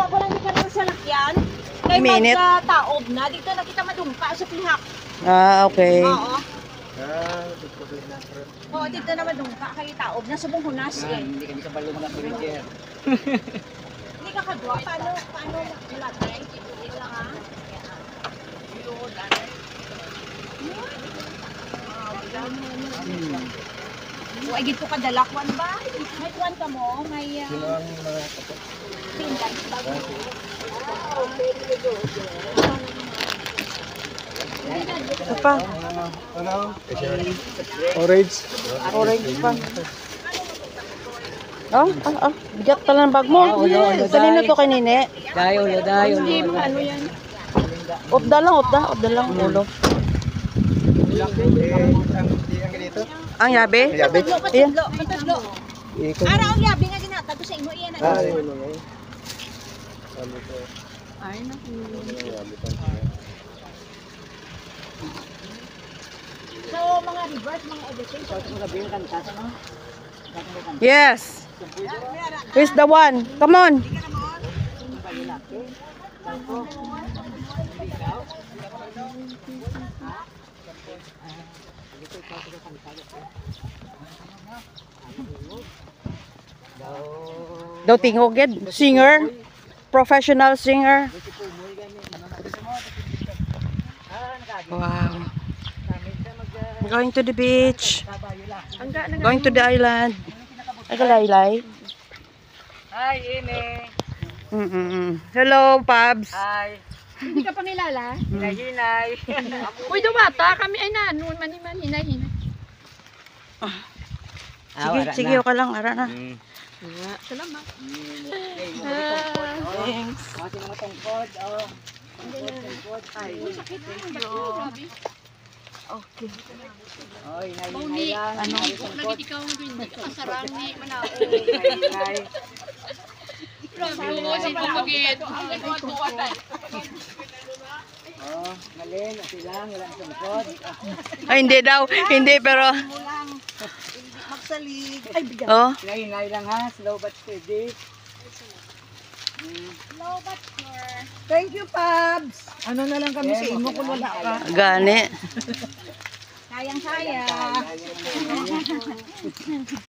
Wa pa lang di ka sa lakyan. Kay Minute. magtaob na dito na kita madungka sa pihak. Ah, okay. Oo. Oo, dito na madungka kay taob na subong hunas eh. Hindi kami kabalo mga villager. Hindi ka kadwa paano latay? Dito lang ha. Ay, gito ka dalakwan ba? May kwan ka mo? May pindan. Ito pa. Orange. Orange pa. Bigat pala ng bag mo. Kanino to kanine? Dayo, dayo. Hindi mo ano yan. Opda lang ulo. Ang ganito. Ang yabe? Patudlo. Ara ang yabi nga ginatag ko sa imo iyan. Ay, naku. So, mga reverse, mga everything. Yes. Where's the one? Come on. Daw tingoged. Singer. Professional singer. Wow. Going to the beach. Going to the island. Nagalaylay. Hi, Ine. Hello, Pabs. Hi. Hindi ka pangilala? Hinay-hinay. Uy, dumata kami ay na. Noon man hinay-hinay. Sige, okay lang. Ara na. Salamat. Thanks. Kasi mga tungkod, oh. Ay, Sakit na. Grabe. Okay. oh, hinay-hinay lang. Ano? Lagi ikaw hindi ka kasarang ni Manao. Hinay-hinay. Grabe mo si Pumagit. Oh, malin, silang, walang tungkod. Ay, hindi daw. Hindi, pero... Magsalig. Ay, bigat. Oh, Hinay-hinay lang ha, slow but steady. Slow but sure. Thank you, Pabs. Ano na lang kami sa imo kung wala ka. gani. Sayang-sayang.